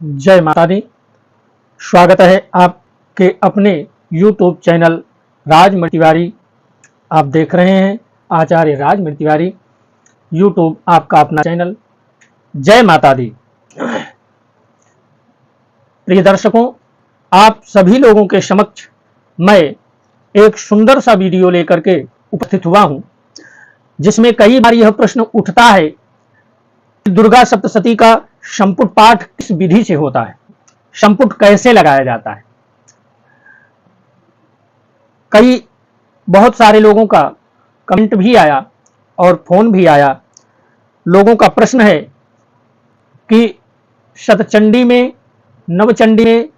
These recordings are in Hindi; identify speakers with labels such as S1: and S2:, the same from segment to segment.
S1: जय माता दी। स्वागत है आपके अपने YouTube चैनल राजमणि तिवारी। आप देख रहे हैं आचार्य राजमणि तिवारी, YouTube आपका अपना चैनल। जय माता दी। प्रिय दर्शकों, आप सभी लोगों के समक्ष मैं एक सुंदर सा वीडियो लेकर के उपस्थित हुआ हूं, जिसमें कई बार यह प्रश्न उठता है कि दुर्गा सप्तशती का संपुट पाठ किस विधि से होता है, संपुट कैसे लगाया जाता है। बहुत सारे लोगों का कमेंट भी आया और फोन भी आया। लोगों का प्रश्न है कि शतचंडी में, नवचंडी में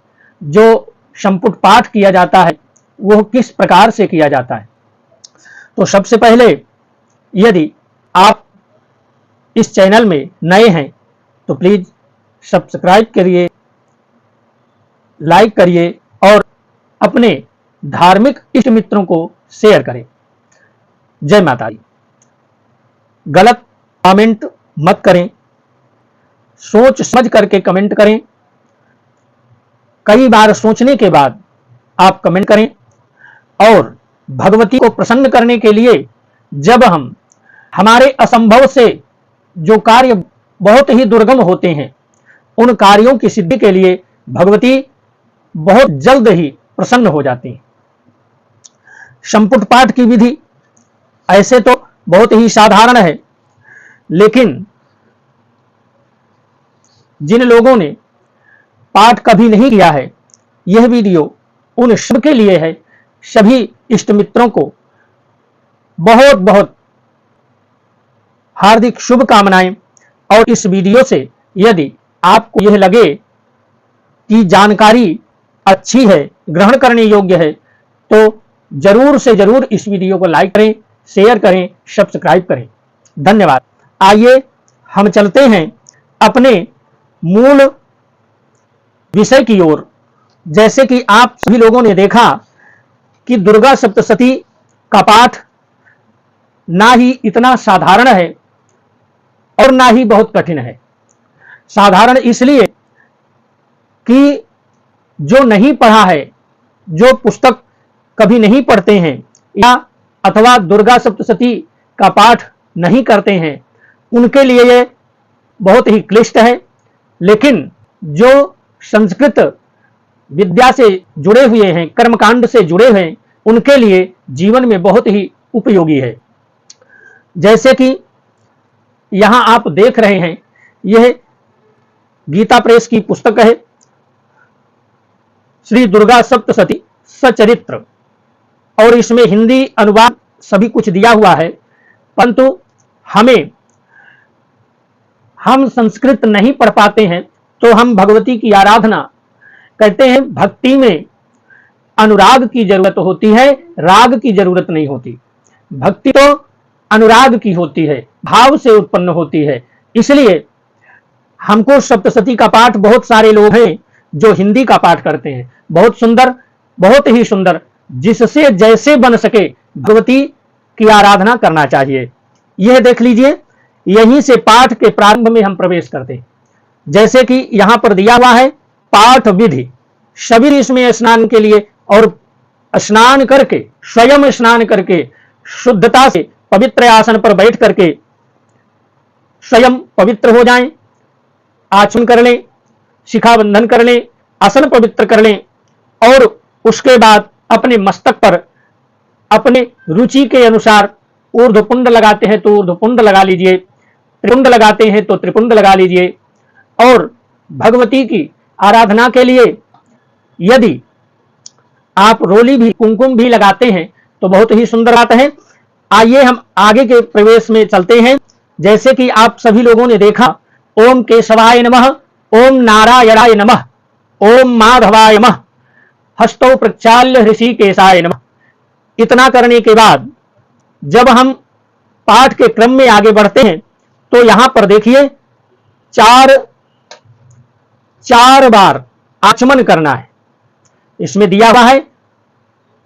S1: जो संपुट पाठ किया जाता है वह किस प्रकार से किया जाता है। तो सबसे पहले, यदि आप इस चैनल में नए हैं तो प्लीज सब्सक्राइब करिए, लाइक करिए और अपने धार्मिक इष्ट मित्रों को शेयर करें। जय माता दी। गलत कमेंट मत करें, सोच समझ करके कमेंट करें। कई बार सोचने के बाद आप कमेंट करें। और भगवती को प्रसन्न करने के लिए जब हम हमारे असंभव से जो कार्य बहुत ही दुर्गम होते हैं, उन कार्यों की सिद्धि के लिए भगवती बहुत जल्द ही प्रसन्न हो जाती हैं। संपुट पाठ की विधि ऐसे तो बहुत ही साधारण है, लेकिन जिन लोगों ने पाठ कभी नहीं किया है, यह वीडियो उन सब के लिए है। सभी इष्ट मित्रों को बहुत बहुत हार्दिक शुभकामनाएं। और इस वीडियो से यदि आपको यह लगे कि जानकारी अच्छी है, ग्रहण करने योग्य है, तो जरूर से जरूर इस वीडियो को लाइक करें, शेयर करें, सब्सक्राइब करें। धन्यवाद। आइए हम चलते हैं अपने मूल विषय की ओर। जैसे कि आप सभी लोगों ने देखा कि दुर्गा सप्तशती का पाठ ना ही इतना साधारण है और ना ही बहुत कठिन है। साधारण इसलिए कि जो नहीं पढ़ा है, जो पुस्तक कभी नहीं पढ़ते हैं या अथवा दुर्गा सप्तशती का पाठ नहीं करते हैं, उनके लिए ये बहुत ही क्लिष्ट है। लेकिन जो संस्कृत विद्या से जुड़े हुए हैं, कर्मकांड से जुड़े हुए हैं, उनके लिए जीवन में बहुत ही उपयोगी है। जैसे कि यहां आप देख रहे हैं, यह गीता प्रेस की पुस्तक है, श्री दुर्गा सप्तशती सचरित्र, और इसमें हिंदी अनुवाद सभी कुछ दिया हुआ है। परंतु हम संस्कृत नहीं पढ़ पाते हैं, तो हम भगवती की आराधना कहते हैं। भक्ति में अनुराग की जरूरत होती है, राग की जरूरत नहीं होती। भक्ति तो अनुराग की होती है, भाव से उत्पन्न होती है। इसलिए हमको सप्तशती का पाठ, बहुत सारे लोग हैं जो हिंदी का पाठ करते हैं, बहुत सुंदर, बहुत ही सुंदर, जिससे जैसे बन सके भगवती की आराधना करना चाहिए। यह देख लीजिए, यहीं से पाठ के प्रारंभ में हम प्रवेश करते हैं। जैसे कि यहां पर दिया हुआ है पाठ विधि। सभी इसमें स्नान के लिए, और स्नान करके, स्वयं स्नान करके शुद्धता से पवित्र आसन पर बैठ करके स्वयं पवित्र हो जाएं, आचमन कर लें, शिखाबंधन कर लें, आसन पवित्र कर लें, और उसके बाद अपने मस्तक पर अपने रुचि के अनुसार ऊर्ध्वपुंड लगाते हैं तो ऊर्ध्वपुंड लगा लीजिए, त्रिपुंड लगाते हैं तो त्रिपुंड लगा लीजिए। और भगवती की आराधना के लिए यदि आप रोली भी, कुमकुम भी लगाते हैं तो बहुत ही सुंदर बात है। आइए हम आगे के प्रवेश में चलते हैं। जैसे कि आप सभी लोगों ने देखा, ओम केशवाय नमः, ओम नारायणाय नमः, ओम माधवाय नमः, हस्तौ प्रक्षाल्य ऋषिकेशाय नमः। इतना करने के बाद जब हम पाठ के क्रम में आगे बढ़ते हैं तो यहां पर देखिए चार बार आचमन करना है। इसमें दिया हुआ है,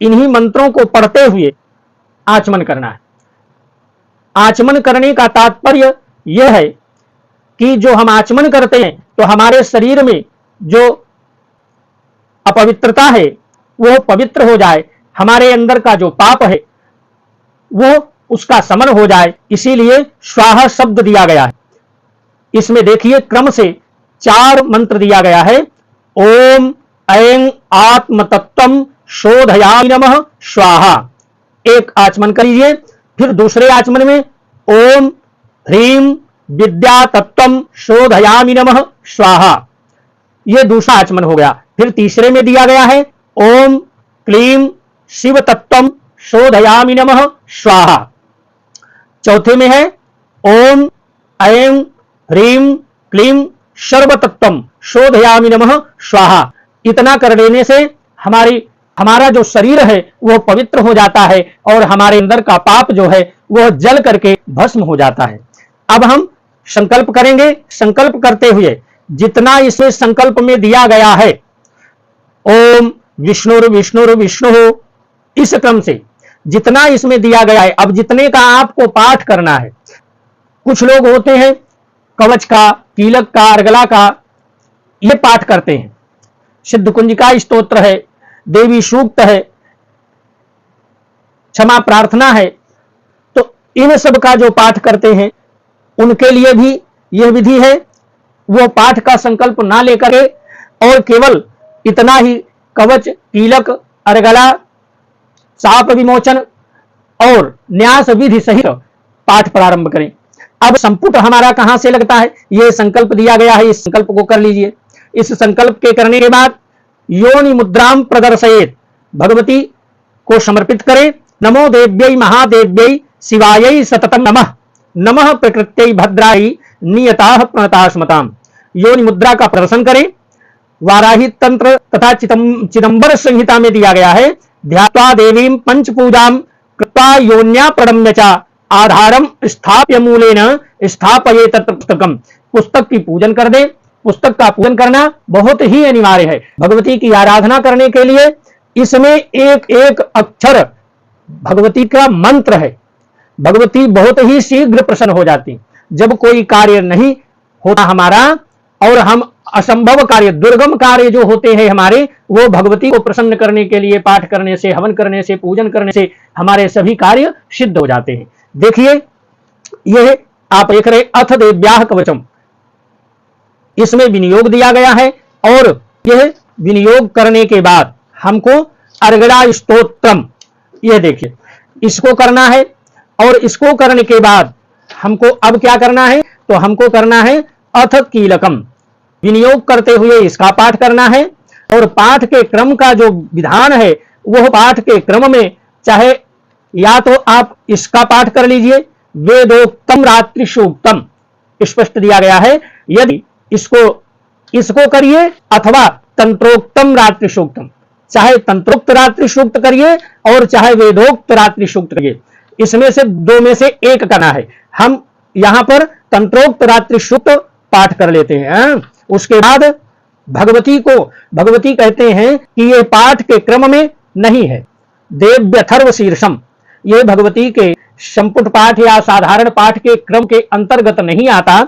S1: इन्हीं मंत्रों को पढ़ते हुए आचमन करना है। आचमन करने का तात्पर्य यह है कि जो हम आचमन करते हैं तो हमारे शरीर में जो अपवित्रता है वो पवित्र हो जाए, हमारे अंदर का जो पाप है वो उसका समन हो जाए, इसीलिए स्वाहा शब्द दिया गया है। इसमें देखिए क्रम से 4 मंत्र दिया गया है। ओम ऐं आत्म तत्वम शोधयामि नमः स्वाहा, एक आचमन कर लीजिए। फिर दूसरे आचमन में ओम ह्रीम विद्या तत्वम शोधयामि नमः स्वाहा, यह दूसरा आचमन हो गया। फिर तीसरे में दिया गया है ओम क्लीम शिव तत्वम शोधयामि नमः स्वाहा। चौथे में है ओम ऐं ह्रीम क्लीम सर्व तत्वम शोधयामि नमः स्वाहा। इतना कर लेने से हमारा जो शरीर है वह पवित्र हो जाता है और हमारे अंदर का पाप जो है वह जल करके भस्म हो जाता है। अब हम संकल्प करेंगे। संकल्प करते हुए जितना इसे संकल्प में दिया गया है, ओम विष्णुर विष्णुर विष्णु, इस क्रम से जितना इसमें दिया गया है, अब जितने का आपको पाठ करना है। कुछ लोग होते हैं कवच का, कीलक का, अर्गला का ये पाठ करते हैं, सिद्ध कुंजिका स्तोत्र है, देवी सूक्त है, क्षमा प्रार्थना है, तो इन सब का जो पाठ करते हैं उनके लिए भी यह विधि है। वो पाठ का संकल्प ना लेकर के और केवल इतना ही कवच, कीलक, अर्गला, साप विमोचन और न्यास विधि सहित पाठ प्रारंभ करें। अब संपुट हमारा कहां से लगता है, यह संकल्प दिया गया है, इस संकल्प को कर लीजिए। इस संकल्प के करने के बाद योनि मुद्राम प्रदर्शयेत, भगवती को समर्पित करें। नमो देव्यै महादेव्यै शिवायै सततम नमः, नमः प्रकृत्यै भद्रायै नियताः प्रणतास्मताम्। योनि मुद्रा का प्रदर्शन करें। वाराही तंत्र तथा चिदंबर संहिता में दिया गया है, ध्यात्वा देवीं पंच पूजाम कृत्वा योन्या प्रणम्य च आधारम स्थाप्य मूलेन स्थापयेत पुस्तकम, पुस्तक की पूजन कर दे। पुस्तक का पूजन करना बहुत ही अनिवार्य है। भगवती की आराधना करने के लिए इसमें एक एक अक्षर भगवती का मंत्र है। भगवती बहुत ही शीघ्र प्रसन्न हो जाती। जब कोई कार्य नहीं होता हमारा और हम असंभव कार्य, दुर्गम कार्य जो होते हैं हमारे, वो भगवती को प्रसन्न करने के लिए पाठ करने से, हवन करने से, पूजन करने से हमारे सभी कार्य सिद्ध हो जाते हैं। देखिए यह आप देख रहे अथ देव्याः कवचम, इसमें विनियोग दिया गया है और यह विनियोग करने के बाद हमको अर्गड़ा स्तोत्रम, यह देखिए इसको करना है। और इसको करने के बाद हमको अब क्या करना है, तो हमको करना है अथ कीलकम, विनियोग करते हुए इसका पाठ करना है। और पाठ के क्रम का जो विधान है वह पाठ के क्रम में चाहे या तो आप इसका पाठ कर लीजिए, वेदोक्तम रात्रि सूक्तम स्पष्ट दिया गया है, यदि इसको करिए, अथवा तंत्रोक्तम रात्रि सूक्तम, चाहे तंत्रोक्त रात्रि सूक्त करिए और चाहे वेदोक्त रात्रि सूक्त करिए, इसमें से दो में से एक करना है। हम यहां पर तंत्रोक्त रात्रि सूक्त पाठ कर लेते हैं। उसके बाद भगवती कहते हैं कि यह पाठ के क्रम में नहीं है, देव्यथर्व शीर्षम, यह भगवती के संपुट पाठ या साधारण पाठ के क्रम के अंतर्गत नहीं आता,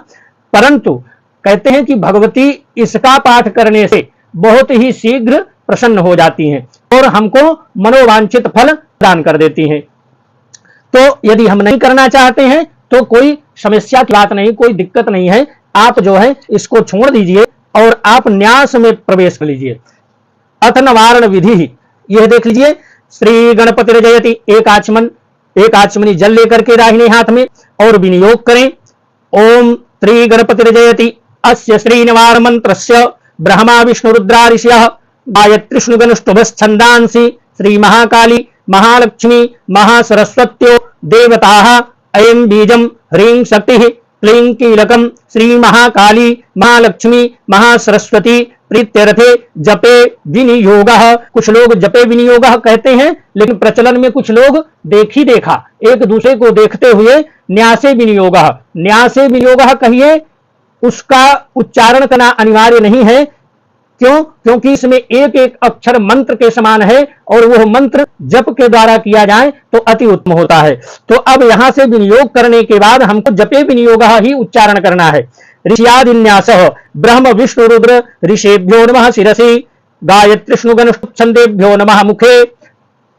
S1: परंतु कहते हैं कि भगवती इसका पाठ करने से बहुत ही शीघ्र प्रसन्न हो जाती हैं और हमको मनोवांछित फल प्रदान कर देती हैं। तो यदि हम नहीं करना चाहते हैं तो कोई समस्या की बात नहीं, कोई दिक्कत नहीं है, आप जो है इसको छोड़ दीजिए और आप न्यास में प्रवेश कर लीजिए। अथ नवारण विधि, यह देख लीजिए, श्री गणपति जयति, एक आचमनी जल लेकर के दाहिने हाथ में और विनियोग करें। ओम श्री गणपति जयति अस्य श्री नवार मंत्रस्य ब्रह्मा विष्णु रुद्रा ऋषयः गायत्री स्नुगनुष्टुभश्छन्दांसि श्री महाकाली महालक्ष्मी महासरस्वत्यो देवताः अयं बीजं ह्रीं शक्तिः क्लीं कीलकं श्री महाकाली महालक्ष्मी महासरस्वती प्रीत्यर्थे जपे विनियोगः। कुछ लोग जपे विनियोगः कहते हैं, लेकिन प्रचलन में कुछ लोग देखी देखा एक दूसरे को देखते हुए न्यासे विनियोगः, न्यासे विनियोगः कहिए, उसका उच्चारण करना अनिवार्य नहीं है। क्यों? क्योंकि इसमें एक एक अक्षर मंत्र के समान है और वह मंत्र जप के द्वारा किया जाए तो अति उत्तम होता है। तो अब यहां से विनियोग करने के बाद हमको जपे विनियोगः ही उच्चारण करना है। ऋषियादिन्यासः ब्रह्म विष्णु रुद्र ऋषिभ्यो नमः शिरसि, गायत्री गणछंदेभ्यो नमः मुखे।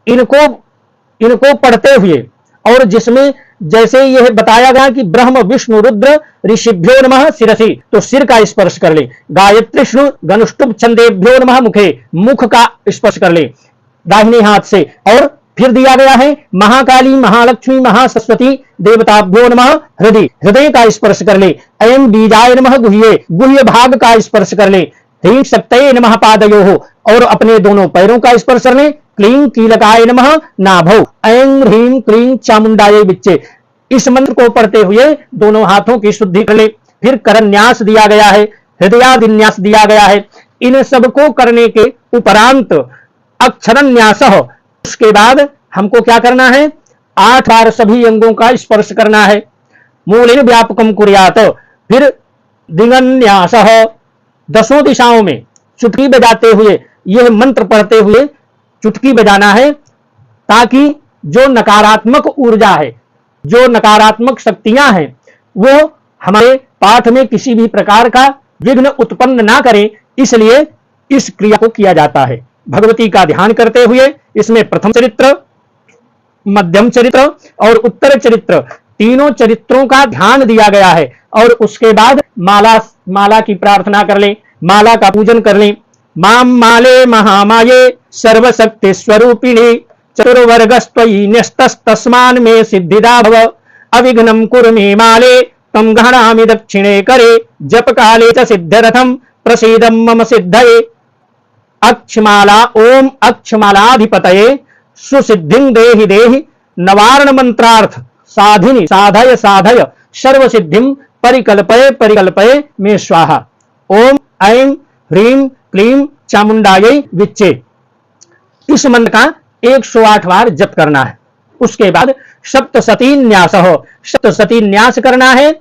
S1: इनको पढ़ते हुए, और जिसमें जैसे यह बताया गया कि ब्रह्म विष्णु रुद्र ऋषिभ्यो नमः शिरसि, तो सिर का स्पर्श कर ले। गायत्री गणुष्टुभ छंदेभ्यो नमः मुखे, मुख का स्पर्श कर ले दाहिने हाथ से। और फिर दिया गया है महाकाली महालक्ष्मी महासरस्वती देवताभ्यो नमः हृदय, हृदय का स्पर्श कर ले। अयं बीजाय नमः गुह्ये, गुह्य भाग का स्पर्श कर ले। ह्रीं शक्तये नमः पादयोः, और अपने दोनों पैरों का स्पर्श कर ले। क्लीं कीलकाय नमः नाभौ, ऐं ह्रीं क्लीं चामुंडायै विच्चे। इस मंत्र को पढ़ते हुए दोनों हाथों की शुद्धि कर ले। फिर करन्यास दिया गया है, हृदयादिन्यास दिया गया है। इन सबको करने के उपरांत अक्षरन्यास, उसके बाद हमको क्या करना है, 8 बार सभी अंगों का स्पर्श करना है। मूलेन व्यापकम कुर्यात। फिर दिगन्यास, 10 दिशाओं में चुटकी बजाते हुए, यह मंत्र पढ़ते हुए चुटकी बजाना है, ताकि जो नकारात्मक ऊर्जा है, जो नकारात्मक शक्तियां हैं, वो हमारे पाठ में किसी भी प्रकार का विघ्न उत्पन्न ना करें। इसलिए इस क्रिया को किया जाता है। भगवती का ध्यान करते हुए इसमें प्रथम चरित्र, मध्यम चरित्र और उत्तर चरित्र, तीनों चरित्रों का ध्यान दिया गया है। और उसके बाद माला की प्रार्थना कर ले, माला का पूजन कर ले। माम माले महामाये सर्वशक्ति स्वरूपिणी, चतुर्वर्गस्त्वयि न्यस्तस्तस्मान् मे सिद्धिदा भव। अविघ्नं कुरु मे माले, तम गहनामि दक्षिणे करे। जप काले च सिद्धरथम प्रसीदं मम सिद्धये। अक्षमाला, ओम अक्षमालाधिपतये सुसिद्धिं देहि देहि। नवारण मंत्रार्थ साधिनी साधय साधय सर्व सिद्धिं परिकल्पये परिकल्पये मे स्वाहा। ओम ऐं ह्रीं क्लीं चामुंडायै विच्चे। इस मंत्र का 108 बार जप करना है। उसके बाद सप्तशती न्यास, सप्तशती न्यास करना है।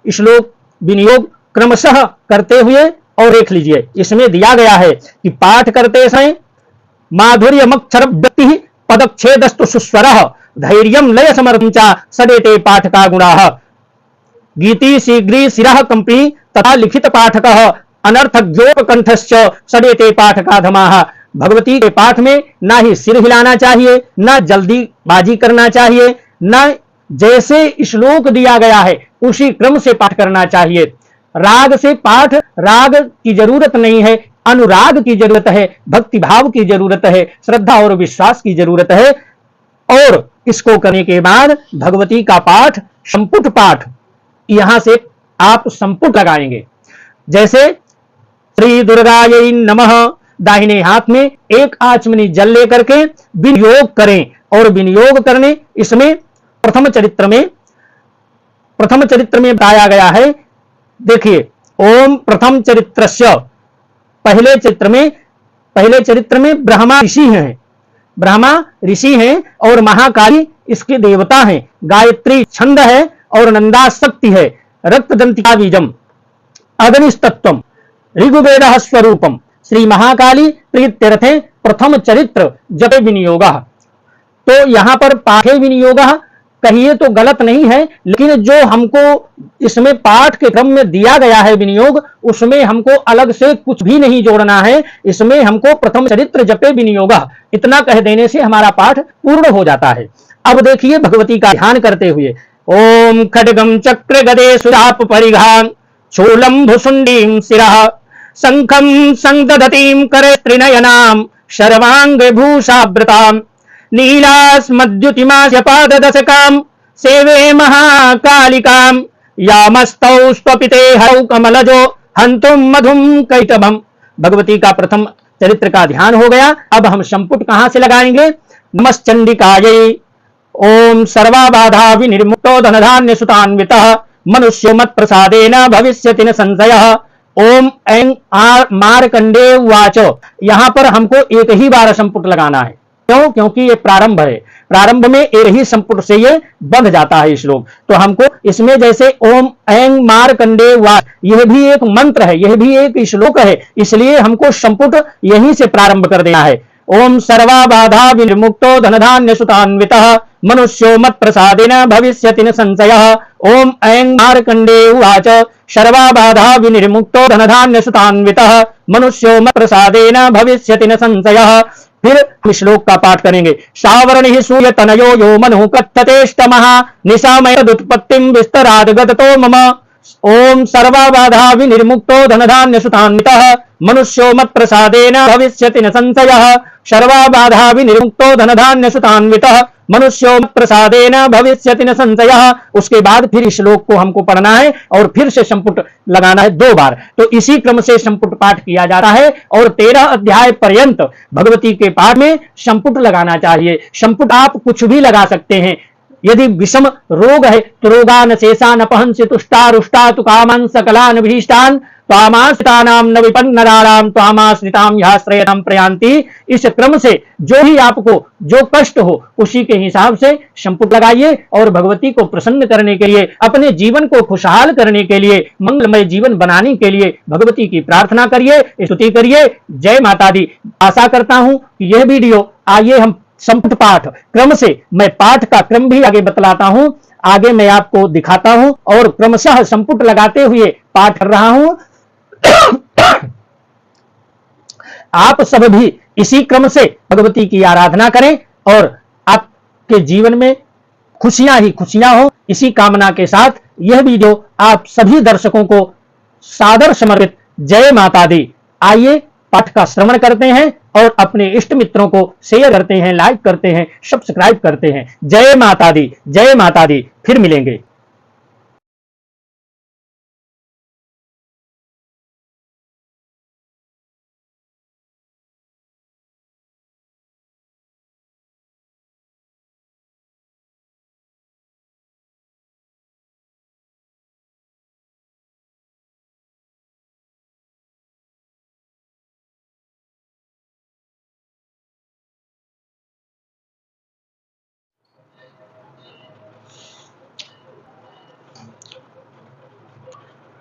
S1: श्लोक विनियोग क्रमशः करते हुए, और देख लीजिए इसमें दिया गया है कि पाठ करते समय माधुर्यमक्षर व्यक्ति पदच्छेदस्तु सुस्वरः, धैर्यं लय समर्थं च सदेते पाठका गुणाः। गीति शीघ्री शिरः कंपी तथा लिखित पाठकः अनर्थज्ञोपकंठश्च सदेते पाठका धमाः। भगवती के पाठ में ना ही सिर हिलाना चाहिए, ना जल्दीबाजी करना चाहिए, ना जैसे श्लोक दिया गया है उसी क्रम से पाठ करना चाहिए। राग से पाठ, राग की जरूरत नहीं है, अनुराग की जरूरत है, भक्ति भाव की जरूरत है, श्रद्धा और विश्वास की जरूरत है। और इसको करने के बाद भगवती का पाठ, संपुट पाठ, यहां से आप संपुट लगाएंगे। जैसे श्री दुर्गायै नमः, दाहिने हाथ में एक आचमनी जल लेकर के विनियोग करें। और विनियोग करने, इसमें प्रथम चरित्र में बताया गया है। देखिए, ओम प्रथम चरित्रस्य, पहले चरित्र में ब्रह्मा ऋषि हैं, ब्रह्मा ऋषि हैं और महाकाली इसके देवता हैं। गायत्री छंद है और नंदा शक्ति है। रक्तदंतिका बीजम अग्निस्तत्वम ऋग्वेद स्वरूपम। श्री महाकाली प्रीत्यर्थे प्रथम चरित्र जपे विनियोग। तो यहां पर पाठे विनियोग कहिए तो गलत नहीं है, लेकिन जो हमको इसमें पाठ के क्रम में दिया गया है विनियोग, उसमें हमको अलग से कुछ भी नहीं जोड़ना है। इसमें हमको प्रथम चरित्र जपे विनियोग, इतना कह देने से हमारा पाठ पूर्ण हो जाता है। अब देखिए भगवती का ध्यान करते हुए, ओम खड्गम चक्र गदे सुराप परिघां शूलं भुसुंडीं शिरः शंखं संदधतीं करे त्रिनयनां शर्वांग भूषावृतां नीलास्मद्युतिमास्य पाददशकां सेवे महाकालिकां यामस्तौ स्वपिते हरौ कमलजो हंतुं मधुं कैटभम्। भगवती का प्रथम चरित्र का ध्यान हो गया। अब हम संपुट कहां से लगाएंगे? नमश्चंडिकायै ओम सर्वाबाधा विनिर्मुक्तो धनधान्य सुतान्वितः मनुष्यो मत प्रसादेन भविष्यति न संशयः। ओम ऐं मार्कंडे उवाच। यहां पर हमको एक ही बार संपुट लगाना है। क्यों? क्योंकि ये प्रारंभ है, प्रारंभ में एक ही संपुट से ये बंध जाता है श्लोक। तो हमको इसमें जैसे ओम ऐं मार्कंडे उवाच, यह भी एक मंत्र है, यह भी एक श्लोक है, इसलिए हमको संपुट यहीं से प्रारंभ कर देना है। ओम सर्वाबाधा विनिर्मुक्तो धनधान्य सुतान्वितः मनुष्यो मत प्रसादेन भविष्यति न संशयः। ओम ऐं मार्कंडे उवाच सर्वा बाधा विनिर्मुक्तो धनधान्य सुतान्वितः मनुष्यो मत् प्रसादेन भविष्यति न संशयः। फिर हम श्लोक का पाठ करेंगे। सावरण ही सूर्य तनयो यो मनु कथ्यतेष्टमः निशामय दुत्पत्तिम विस्तराद गततो मम। ओम सर्वा बाधा विनिर्मुक्तो धनधान्य सुतान्वितः मनुष्यो मत् प्रसादेन भविष्यति न संशयः। सर्वा बाधा विनिर्मुक्तो धनधान्य सुतान्वितः मनुष्यो मत् प्रसादेन भविष्यति न संशयः। उसके बाद फिर इस श्लोक को हमको पढ़ना है और फिर से संपुट लगाना है 2 बार। तो इसी क्रम से संपुट पाठ किया जाता है और 13 अध्याय पर्यंत भगवती के पाठ में संपुट लगाना चाहिए। संपुट आप कुछ भी लगा सकते हैं। यदि विषम रोग है तो रोगान शेषान अपहंस्य तुष्टा रुष्टा तु कामान सकलान भीष्टान त्वामाश्रितानाम न विपन्नराणाम त्वामाश्रिताम याश्रयताम प्रयांति। इस क्रम से जो ही आपको जो कष्ट हो उसी के हिसाब से संपुट लगाइए और भगवती को प्रसन्न करने के लिए, अपने जीवन को खुशहाल करने के लिए, मंगलमय जीवन बनाने के लिए भगवती की प्रार्थना करिए, स्तुति करिए। जय माता दी। आशा करता हूं कि यह वीडियो, आइए हम संपुट पाठ क्रम से, मैं पाठ का क्रम भी आगे बतलाता हूं, आगे मैं आपको दिखाता हूं और क्रमशः संपुट लगाते हुए पाठ कर रहा हूं। आप सब भी इसी क्रम से भगवती की आराधना करें और आपके जीवन में खुशियां ही खुशियां हो, इसी कामना के साथ यह वीडियो आप सभी दर्शकों को सादर समर्पित। जय माता दी। आइए पाठ का श्रवण करते हैं और अपने इष्ट मित्रों को शेयर करते हैं, लाइक करते हैं, सब्सक्राइब करते हैं। जय माता दी, जय माता दी। फिर मिलेंगे।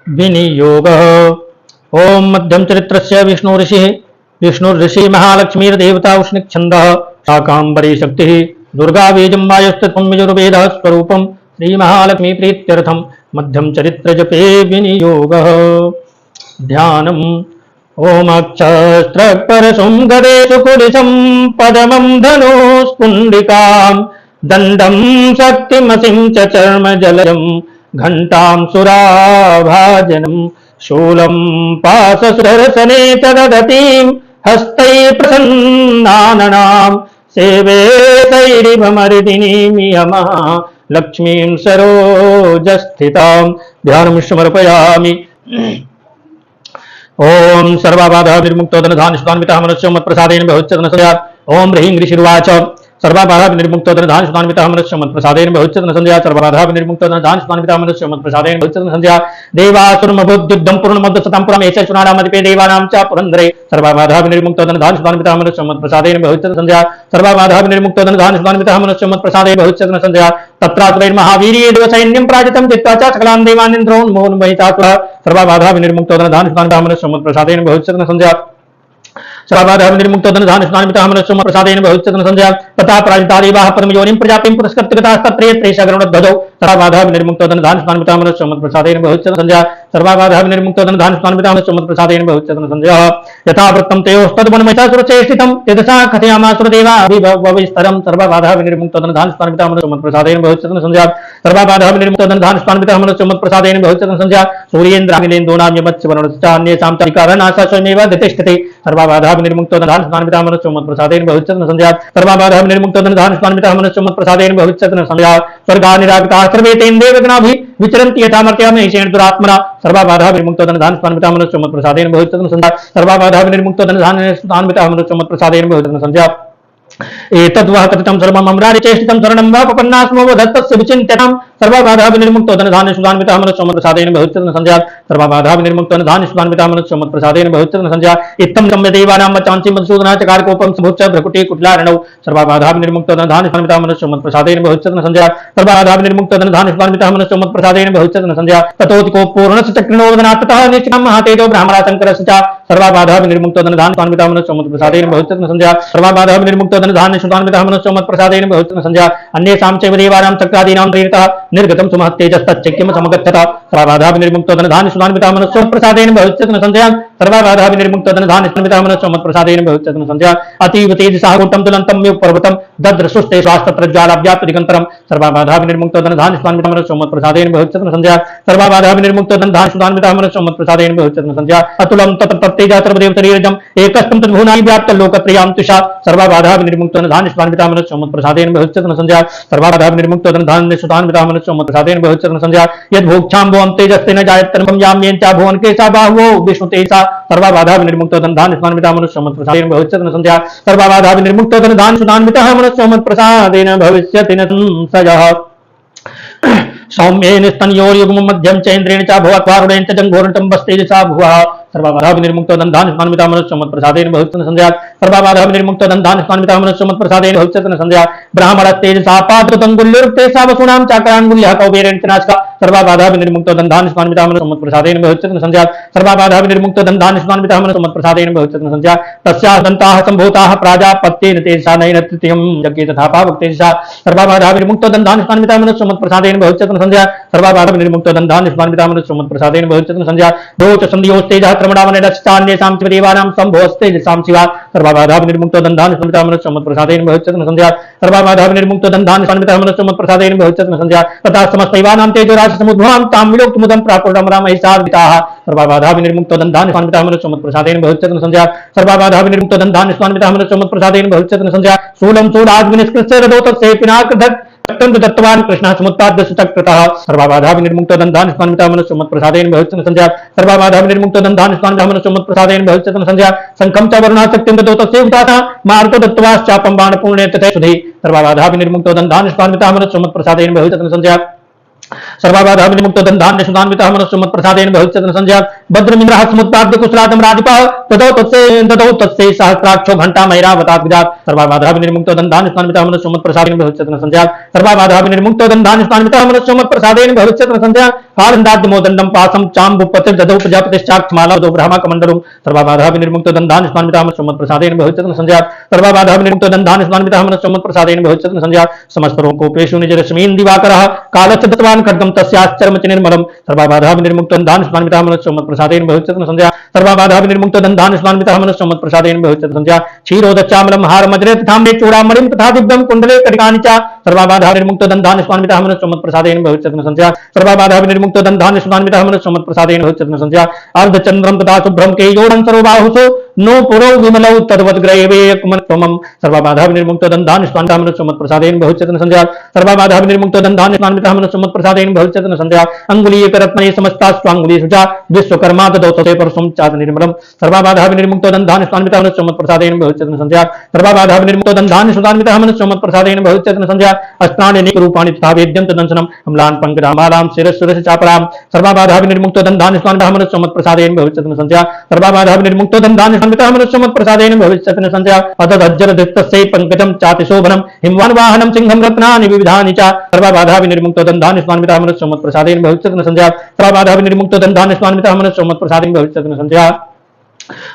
S1: विनियोग। ओम मध्यम चरित्रस्य विष्णु ऋषि महालक्ष्मीर्देवता उष्णिक छंदः शाकांबरी शक्ति दुर्गा बीजं वायुस्तत्वं यजुर्वेदः स्वरूपं श्री महालक्ष्मी प्रीत्यर्थं मध्यम चरित्र जपे विनियोगः। ध्यानम्। ओम अक्षस्त्रपरशुं गदेषु कुलिशं पदमं धनुष्कुण्डिकां दण्डं शक्तिमसिं च चर्म जलजं घंटां सुराभाजनं शूलं पाशसुदर्शने च ददतीं हस्तैः प्रसन्नाननां सेवे तैरिवमर्दिनीमियमः लक्ष्मीं सरोजस्थितां। ध्यानं समर्पयामि। ओम सर्वाबाधा विनिर्मुक्तो धनधान्यसुतान्वितः मनुष्यो मत्प्रसादेन बहुच्चतन संध्यात्। ओम ह्रीं ऋषिर्वाच सर्वाबाधा विनिर्मुक्तो धनधान्यसुतान्वितः मनुष्यो मत्प्रसादेन बहुच्चतन संध्यात्। सर्वाबाधा विनिर्मुक्तो धनधान्यसुतान्वितः मनुष्यो मत्प्रसादेन बहुच्चतन संध्यात्। देवासुरमभुद्युद्धं पूर्णमद्दसतां पुरमेष चुनानामधिपे देवानां च पुरन्दरे। सर्वाबाधा विनिर्मुक्तो धनधान्यसुतान्वितः मनुष्यो मत्प्रसादेन बहुच्चतन संध्यात्। सर्वाबाधा विनिर्मुक्तो धनधान्यसुतान्वितः मनुष्यो मत्प्रसादेन बहुच्चतन संध्यात्। तत्रासुरैर्महावीर्येण सैन्यं प्राजितं जित्वा च सकलान् देवानिन्द्रोन् मोहनमहितासुरः। सर्वाबाधा विनिर्मुक्तो धनधान्यसुतान्वितः मनुष्यो मत्प्रसादेन बहुच्चतन संध्यात्। सर्वाबाधा विनिर्मुक्तो धनधान्यसुतान्वितः मनुष्यो मत्प्रसादेन बहुच्चतन संध्यात्। तथा पराजिता देवाः परमयोनिं प्रजापिं पुरस्कृत्य गतास्तत्रेयत्रेषा गरुडध्वजौ। सर्वाबाधा विनिर्मुक्तो धनधान्यसुतान्वितः मनुष्यो मत्प्रसादेन बहुच्चतन संध्यात्। सर्वाबाधा विनिर्मुक्तो धनधान्यसुतान्वितः मनुष्यो मत्प्रसादेन बहुच्चतन संध्यात्। यथा वृत्तं तयोस्तद्वनमहिषासुरचेष्टितं यदसा कथयामासुरदेवाभिभवविस्तरं। सर्वाबाधा विनिर्मुक्तो धनधान्यसुतान्वितः मनुष्यो मत्प्रसादेन बहुच्चतन संध्यात्। सर्वाबाधा विनिर्मुक्तो धनधान्यसुतान्वितः मनुष्यो मत्प्रसादेन बहुच्चतन संध्यात्। सूर्येन्द्राग्निलेन्दूनां यमस्य वरुणश्चान्येषां चारिकारणनाशा स्वयमेव प्रतिष्ठते। सर्वाबाधा विनिर्मुक्तो धनधान्यसुतान्वितः मनुष्यो मत्प्रसादेन बहुच्चतन संध्यात्। सर्वाबाधा विनिर्मुक्तो धनधान्यसुतान्वितः मनुष्यो मत्प्रसादेन बहुच्चतन संध्यात्। स्वर्गानिरागताः सर्वे तेन्देवगणाभिः विचरन्ति यथा मर्त्या महेशेन दुरात्मना। सर्वाबाधा विनिर्मुक्तो धनधान्यसुतान्वितः मनुष्यो मत्प्रसादेन बहुच्चतन संध्यात्। सर्वाबाधा विनिर्मुक्तो धनधान्यसुतान्वितः मनुष्यो मत्प्रसादेन बहुच्चतन संध्यात्। एतद्वः कथितं सर्वं अम्रारिचेष्टितं शरणं वा पपन्नास्मो वधत्तस्य विचिन्त्यतां। सर्वाबाधा विनिर्मुक्तो धनधान्यसुतान्वितः मनुष्यो मत्प्रसादेन बहुच्चतन संध्यात्। सर्वाबाधा विनिर्मुक्तो धनधान्यसुतान्वितः मनुष्यो मत्प्रसादेन बहुच्चतन संध्यात्। इत्थं गम्य देवानां मचांसि मधुसूदनः चकारकोपं समुच्च भ्रकुटे कुटिलार्णौ। सर्वाबाधा विनिर्मुक्तो धनधान्यसुतान्वितः मनुष्यो मत्प्रसादेन बहुच्चतन संध्यात्। सर्वाबाधा विनिर्मुक्तो धनधान्यसुतान्वितः मनुष्यो मत्प्रसादेन बहुच्चतन संध्यात्। ततोऽतिको पूर्णस्य चक्रिणो वदनात् ततः निश्चितं महातेजो ब्राह्मणा शङ्करस्य च। सर्वाबाधा विनिर्मुक्तो धनधान्यसुतान्वितः मनुष्यो मत्प्रसादेन बहुच्चतन संध्यात्। सर्वाबाधा विनिर्मुक्तो धनधान्यसुतान्वितः दन्तानि सुतान्वितः मनुष्यो मत्प्रसादेन भवत्यत्न संज्ञा अन्येषां चैव देवानां चक्रादीनां प्रेरितः निर्गतं सुमहत्तेजस्तच्चक्यं समगच्छत सर्वबाधा विनिर्मुक्तो धनधान्य सुतान्वितः मनुष्यो मत्प्रसादेन भवत्यत्न संज्ञा सर्वबाधा विनिर्मुक्तो धनधान्य सुतान्वितः मनुष्यो मत्प्रसादेन भवत्यत्न संज्ञा अतीव तेजसा कूटं तुलन्तं मेव पर्वतं दद्रसुस्ते स्वास्तत्रज्वालाव्याप्त दिगन्तरं सर्वबाधा विनिर्मुक्तो धनधान्य सुतान्वितः मनुष्यो मत्प्रसादेन भवत्यत्न संज्ञा सर्वबाधा विनिर्मुक्तो धनधान्य सुतान्वितः मनुष्यो मत्प्रसादेन भवत्यत्न संज्ञा अतुलं तत् तत्तेजा सर्वदेव शरीरजम् एकस्तं तद्भुवनानि व्याप्त लोकत्रयां तुषा सर्वबाधा विनिर्मुक्तो धनधान्य सुतान्वितः मनुष्यो मत्प्रसादेन भवत्यत्न संज्ञा सर्वबाधा विनिर्मुक्तो धनधान्य सुतान्वितः मनुष्यो मत्प्रसादेन भवत्यत्न संज्ञा यद्भोक्षाम्बो तेजस्ते न जायत्तर्मं याम्येन च भुवन केशा बाहुवो विष्णुतेजा सर्वबाधा विनिर्मुक्तो धनधान्य सुतान्वितः मनुष्यो मत्प्रसादेन भवत्यत्न संज्ञा सर्वबाधा विनिर्मुक्तो धनधान्य सुतान्वितः मनुष्यो मत्प्रसादेन भविष्यति न संशयः सौम्येन स्तनयोर्युग्मं मध्यं चैन्द्रेण च भवत्वारुणेन च जङ्घोरटं वस्तेजसा भुवः सर्वबाधा विनिर्मुक्तो धनधान्य सुतान्वितः मनुष्यो मत्प्रसादेन भविष्यति न संशयः सर्वबाधा विनिर्मुक्तो धनधान्य सुतान्वितः मनुष्यो मत्प्रसादेन भविष्यति न संशयः ब्राह्मणस्तेजसा पात्रतङ्गुल्युक्तेसा वसूनां चाकराङ्गुल्यः कौबेरेण च नासिका सर्वबाधा विनिर्मुक्तो धनधान्य सुतान्वितः मनुष्यो मत्प्रसादेन भविष्यति न संशयः सर्वबाधा विनिर्मुक्तो धनधान्य सुतान्वितः मनुष्यो मत्प्रसादेन भविष्यति न संशयः तस्याः दन्ताः सम्भूताः प्राजापत्येन तेजसा नैन तृतीयं यज्ञे तथा पावक्तेजसा सर्वबाधा विनिर्मुक्तो धनधान्य सुतान्वितः मनुष्यो मत्प्रसादेन भविष्यति न संशयः सर्वबाधा विनिर्मुक्तो धनधान्य सुतान्वितः मनुष्यो मत्प्रसादेन भविष्यति न संशयः रोच संधियोस्तेजः क्रमणावनेरश्चान्येषां च देवानां सम्भोस्तेजसां शिवा सर्वबाधा विनिर्मुक्तो धनधान्य सुतान्वितः मनुष्यो मत्प्रसादेन भविष्यति न संशयः सर्वबाधा विनिर्मुक्तो धनधान्य सुतान्वितः मनुष्यो मत्प्रसादेन भविष्यति न संशयः तथा समस्तैवानां तेजोराशि समुद्भवां तां विलोक्तमुदं प्रापुरं रामैषार्विताः सर्वबाधा विनिर्मुक्तो धनधान्य सुतान्वितः मनुष्यो मत्प्रसादेन भविष्यति न संशयः सर्वबाधा विनिर्मुक्तो धनधान्य सुतान्वितः मनुष्यो मत्प्रसादेन भविष्यति न संशयः शूलं शूलाद्विनिष्कृत्य रथोतस्य पिनाकधत् अत्यंत दत्तवान कृष्ण समुत्पाद्य सुतकृतः सर्वबाधा विनिर्मुक्तो धनधान्य सुतान्वितः मनुष्यो मत्प्रसादेन भविष्यति न संशयः सर्वबाधा विनिर्मुक्तो धनधान्य सुतान्वितः मनुष्यो मत्प्रसादेन भविष्यति न संशयः शङ्खं च वरुणासक्तिं दत्तस्य उदातः मारुतो दत्तवाश्चापं बाणपूर्णे तथे सुधि सर्वबाधा विनिर्मुक्तो धनधान्य सुतान्वितः मनुष्यो मत्प्रसादेन भविष्यति न संशयः सर्वबाधा विनिर्मुक्तो धनधान्य सुतान्वितः मनुष्यो मत्प्रसादेन भविष्यति न संशयः भद्रमिन्द्रः समुत्पाद्य कुशलादं राधिपः ददौ तत्से सहस्राक्षो घण्टामैरावतात् विदात् सर्वबाधा विनिर्मुक्तो धनधान्य सुतान्वितः मनुष्यो मत्प्रसादेन भविष्यति न संशयः सर्वबाधा विनिर्मुक्तो धनधान्य सुतान्वितः मनुष्यो मत्प्रसादेन भविष्यति न संशयः हारन्दाद्यमोदण्डं पासं चाम्बुपतिर्ददौ प्रजापतिश्चाक्षमाला ब्रह्मकमण्डलम् सर्वबाधा विनिर्मुक्तो धनधान्य सुतान्वितः मनुष्यो मत्प्रसादेन भविष्यति न संशयः सर्वबाधा विनिर्मुक्तो धनधान्य सुतान्वितः मनुष्यो मत्प्रसादेन भविष्यति न संशयः समस्तरोकोपेषु निजरश्मीन् दिवाकरः कालस्य दत्तवान् खड्गं तस्याश्चर्म च निर्मलं सर्वबाधा विनिर्मुक्तो धनधान्य सुतान्वितः मनुष्यो मत्प्रसादेन भविष्यति न संशयः सर्वबाधा विनिर्मुक्तो धनधान्य सुतान्वितः मनुष्यो मत्प्रसादेन भविष्यति न संशयः क्षीरोदचामलं हारमज्रे ताम्रे चूडामणिं तथा दिव्यं कुण्डले कटिकानि च सर्वबाधा विनिर्मुक्तो धनधान्य सुतान्वितः मनुष्यो मत्प्रसादेन भविष्यति न संशयः सर्वबाधा विनिर्मुक्तो धनधान्य सुतान्वितः मनुष्यो मत्प्रसादेन भविष्यति न संशयः अर्धचन्द्रं तथा शुभ्रं केयूरं सर्वबाहुषु नो पुरो विमलौ तद्वद्ग्रैवेयकुमत्वमं सर्वबाधा विनिर्मुक्तो धनधान्य सुतान्वितः मनुष्यो मत्प्रसादेन भविष्यति न संशयः सर्वबाधा विनिर्मुक्तो धनधान्य सुतान्वितः मनुष्यो मत्प्रसादेन भविष्यति न संशयः अङ्गुलीयकरत्ने समस्तास्त्वाङ्गुलीषु च विश्वकर्मा ददौ तथे परशुं च निर्मलं सर्वबाधा विनिर्मुक्तो धनधान्य सुतान्वितः मनुष्यो मत्प्रसादेन भविष्यति न संशयः सर्वबाधा विनिर्मुक्तो धनधान्य सुतान्वितः मनुष्यो मत्प्रसादेन भविष्यति न संशयः अस्त्राणि अनेकरूपाणि तथा वेद्यं तदंशनम् अम्लान् पंकजामालां शिरस्सुरस्य चापरां सर्वबाधा विनिर्मुक्तो धनधान्य सुतान्वितः मनुष्यो मत्प्रसादेन भविष्यति न संशयः सर्वबाधा विनिर्मुक्तो धनधान्य सुतान्वितः मनुष्यो मत्प्रसादेन भविष्यति न संशयः अतदज्जरदत्तस्य पंकजं चातिशोभनं हिमवान् वाहनं सिंहं रत्नानि विविधानि च सर्वबाधा विनिर्मुक्तो धनधान्य सुतान्वितः मनुष्यो मत्प्रसादेन भविष्यति न संशयः सर्वबाधा विनिर्मुक्तो धनधान्य सुतान्वितः मनुष्यो मत्प्रसादेन भविष्यति न संशयः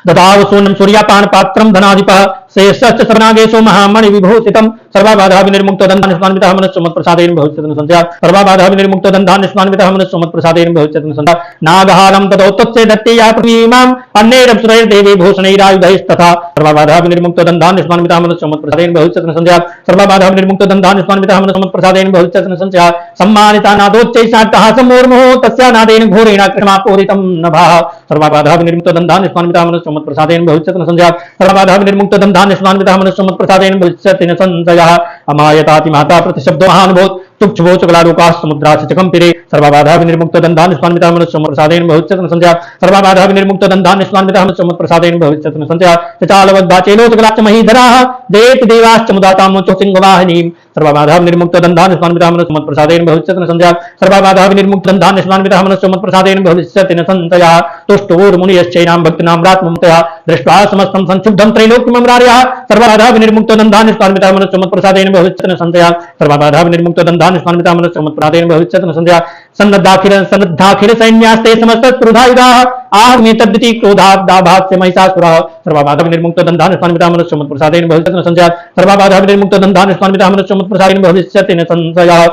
S1: ददाव सोनं सूर्यापान पात्रं धनाधिपः शेषश्च सर्वनागेशो महामणि विभूषितं सर्वबाधा विनिर्मुक्तो धनधान्य सुतान्वितः मनुष्यो मत्प्रसादेन भविष्यति न संशयः सर्वबाधा विनिर्मुक्तो धनधान्य सुतान्वितः मनुष्यो मत्प्रसादेन भविष्यति न संशयः नागहारं ततो तत्से दत्तेया पृथ्वीमां अन्यैरप्सुरैर्देवी भूषणैरायुधैस्तथा सर्वबाधा विनिर्मुक्तो धनधान्य सुतान्वितः मनुष्यो मत्प्रसादेन भविष्यति न संशयः सर्वबाधा विनिर्मुक्तो धनधान्य सुतान्वितः मनुष्यो मत्प्रसादेन भविष्यति न संशयः सम्मानिता नादोच्चैषाट्टः समूर्मुः तस्या नादेन घोरेण कृष्णापूरितं नभः सर्वबाधा विनिर्मुक्तो धनधान्य सुतान्वितः मनुष्यो मत्प्रसादेन भविष्यति न संशयः सर्वबाधा विनिर्मुक्तो धनधान्य सुतान्वितः मनुष्यो मत्प्रसादेन भविष्यति न संशयः अमायताति माता प्रतिशब्दो महानुभूत तुक्षभोचकलालोकाः समुद्राश्च कंपिरे सर्वबाधा विनिर्मुक्तो धनधान्य सुतान्वितः मनुष्यो मत्प्रसादेन भविष्यति न संशयः सर्वबाधा विनिर्मुक्तो धनधान्य सुतान्वितः मनुष्यो मत्प्रसादेन भविष्यति न संशयः चचालवद्वाचेलोचकलाश्च महीधराः देत देवाश्च मुदातामोचो सिंहवाहिनीं सर्वबाधा विनिर्मुक्तो धनधान्य सुतान्वितः मनुष्यो मत्प्रसादेन भविष्यति न संशयः सर्वबाधा विनिर्मुक्तो धनधान्य सुतान्वितः मनुष्यो मत्प्रसादेन भविष्यति न संशयः तुष्टोर्मुनियश्चैनां भक्तिनां रात्ममुक्तया दृष्ट्वा समस्तं संक्षुब्धं त्रैलोक्यमम्रार्यः सर्वबाधा विनिर्मुक्तो धनधान्य सुतान्वितः मनुष्यो मत्प्रसादेन भविष्यति न संशयः सर्वबाधा विनिर्मुक्तो धनधान्य दंधान स्वान्वितामृतमत्प्रसादेन भविष्यति न संध्या सन्नद्धाखिल सैन्यास्ते समस्तस्पृधायुधाः आहमे तद्दिति क्रोधादाभास्य महिषासुरः सर्वबाधा विनिर्मुक्त दंधान स्वान्वितामृतमत्प्रसादेन भविष्यति न संध्या सर्वबाधा विनिर्मुक्त दंधान स्वान्वितामृतमत्प्रसादेन भविष्यति न संशयः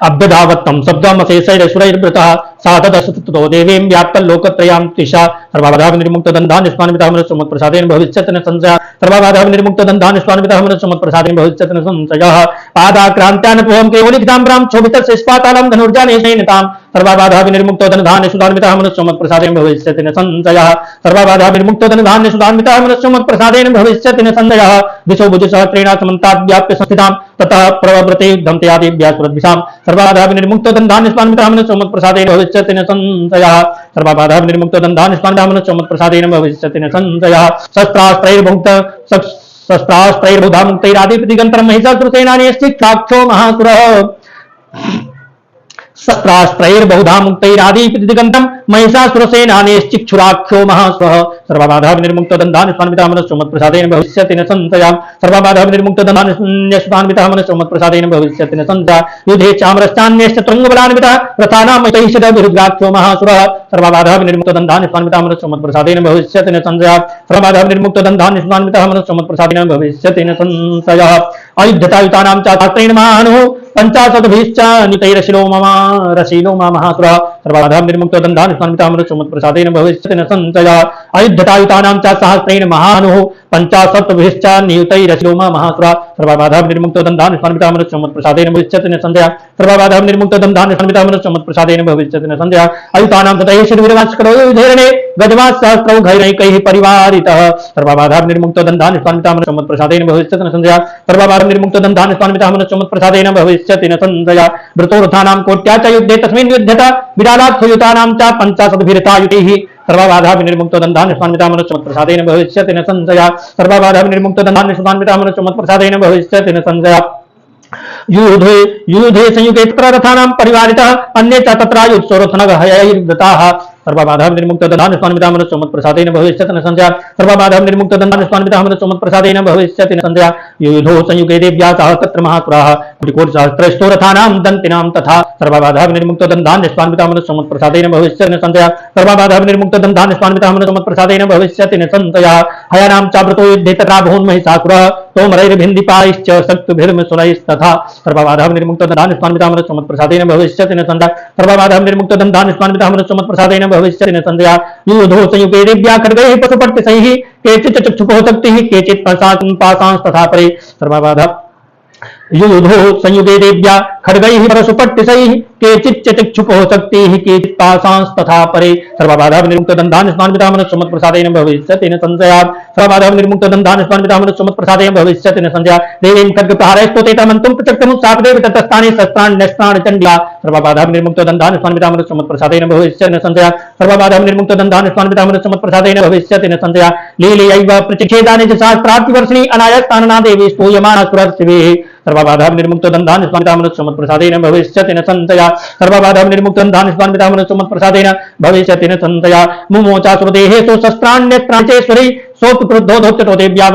S1: अभ्यधावत्तम शब्दमशेषैरसुरैर्वृतः साधदशतो देवीं व्याप्तलोकत्रयां त्रिषा सर्वबाधा विनिर्मुक्त दंधान स्वान्वितामृतमत्प्रसादेन भविष्यति न संशयः सर्वबाधा विनिर्मुक्त दंधान स्वान्वितामृतमत्प्रसादेन भविष्यति न संशयः पादाक्रान्त्यानुपवं केवलिकताम्रां क्षोभितस्य इस्पातालं धनुर्जानेशैनतां सर्वबाधा विनिर्मुक्त दंधान स्वान्वितामृतमत्प्रसादेन भविष्यति न संशयः सर्वबाधा विनिर्मुक्त दंधान स्वान्वितामृतमत्प्रसादेन भविष्यति न संशयः दिशो भुजसहस्रेण समन्ताद्व्याप्य संस्थितां ततः प्रवृते दन्त्या देव्या सुरद्भिषां सर्वबाधा विनिर्मुक्त दंधान स्वान्वितामृतमत्प्रसादेन भविष्यति न संशयः सर्वबाधा विनिर्मुक्त दंधान स्वान्वितामृतमत्प्रसादेन भविष्यति न संशयः शस्त्रास्त्रैर्बहुधा मुक्तैरादिप्रतिगन्तरं महिषासुरसेनानीश्चिक्षाक्षो महासुरः शस्त्रास्त्रैर्बहुधा मुक्तैरादिप्रतिगन्तरं महिषासुरसेनानीश्चिक्षुराख्यो महासुरः सर्वबाधा विनिर्मुक्त दंधान स्वान्वितामृतमत्प्रसादेन भविष्यति न संशयः सर्वबाधा विनिर्मुक्त दंधान स्वान्वितामृतमत्प्रसादेन भविष्यति न संशयः युधे चामरश्चान्यश्च तुङ्गबलान्वितः रथानां महिषासुरविरुद्धाख्यो महासुरः सर्वबाधा विनिर्मुक्त दंधान स्वान्वितामृतमत्प्रसादेन भविष्यति न संशयः सर्वबाधा विनिर्मुक्त दंधान स्वान्वितामृतमत्प्रसादेन भविष्यति न संशयः अयुध्यतायुतानां च शास्त्रेण महानुः पंचाशद्भिश्च नितैरशिलो मम रशीलो महासुरः सर्वबाधा विनिर्मुक्त दंधान स्वान्वितामृतमत्प्रसादेन भविष्यति न संशयः अयुध्यतायुतानां च सहस्रेण महानुः पंचाशद्भिश्च नियुतैरशिलो महासुरः सर्वबाधा विनिर्मुक्त दंधान स्वान्वितामृतमत्प्रसादेन भविष्यति न संशयः सर्वबाधा विनिर्मुक्त दंधान स्वान्वितामृतमत्प्रसादेन भविष्यति न संशयः अयुतानां ततैष वीरवांशकरोधेरणे गजवासहस्रौ घैरैकैः परिवारितः सर्वबाधा विनिर्मुक्त दंधान स्वान्वितामृतमत्प्रसादेन भविष्यति न संशयः सर्वबाधा विनिर्मुक्त दंधान स्वान्वितामृतमत्प्रसादेन भविष्यति न संशयः वृतोरथानां कोट्या च युद्धे तस्मिन् युध्यत विरालात्युतानां च पंचाशद्भिरतायुतैः सर्वबाधा विनिर्मुक्त दंधान स्वान्वितामृतमत्प्रसादेन भविष्यति न संशयः सर्वबाधा विनिर्मुक्त दंधान स्वान्वितामृतमत्प्रसादेन भविष्यति न संशयः युधे संयुगे तत्र रथानां परिवारितः अन्ये च तत्रायुत्सोरथनगहयैर्वृताः सर्वबाधा विनिर्मुक्त दंधान स्वान्वितामृतमत्प्रसादेन भविष्यति न संशयः सर्वबाधा विनिर्मुक्त दंधान स्वान्वितामृतमत्प्रसादेन भविष्यति न संशयः युधो संयुगे देव्या सह तत्र महासुराः कोटिकोटिसहस्रैस्तु रथानां दन्तिनां तथा सर्वबाधा विनिर्मुक्त दंधान स्वान्वितामृतमत्प्रसादेन भविष्यति न संशयः सर्वबाधा विनिर्मुक्त दंधान स्वान्वितामृतमत्प्रसादेन भविष्यति न संशयः हयानां च वृतो युद्धे तथा बहून् महिषासुरः तोमरैर्भिन्दिपाैश्च शक्तुभिर्मसुरैस्तथा सर्वबाधा विनिर्मुक्त दंधान स्वान्वितामृतमत्प्रसादेन भविष्यति न संशयः सर्वबाधा विनिर्मुक्त दंधान स्वान्वितामृतमत्प्रसादेन भविष्यति न संशयः युधो संयुगे देव्या खड्गैः पशुपट्टिशैः केचित् चक्षुपोशक्तिः केचित् पाशांस्तथा परे सर्वबाधा युधो संयुगे देव्या खड्गैः परशुपट्टिशैः केचित् चक्षुपोशक्तिः केचित् पाशांस्तथा परे सर्वबाधा विनिर्मुक्त दंधान स्वान्वितामृतमत्प्रसादेन भविष्यति न संशयः सर्वबाधा विनिर्मुक्त दंधान स्वान्वितामृतमत्प्रसादेन भविष्यति न संशयः देवीं खड्गप्रहारैस्तोतेतमन्तं प्रचक्रमुत्सापदेव ततस्तानि शस्त्राण्यस्त्राणि चण्डिला सर्वबाधा विनिर्मुक्त दंधान स्वान्वितामृतमत्प्रसादेन भविष्यति न संशयः सर्वबाधा विनिर्मुक्त दंधान स्वान्वितामृतमत्प्रसादेन भविष्यति न संशयः लीलयैव प्रतिच्छेदानि च सहस्रार्तिवर्षिणी अनायास्तानना देवी स्तूयमाना सुरर्षिभिः सर्वबाधा विनिर्मुक्त दंधान स्वान्वितामृतमत्प्रसादेन भविष्यति न संशयः सर्वबाधा विनिर्मुक्त दंधान स्वान्वितामृतमत्प्रसादेन भविष्यति न संशयः मुमोचा सुरदेहे सो शस्त्राण्यस्त्राणि चेश्वरी सोऽपि क्रुद्धो धोत्यतो देव्या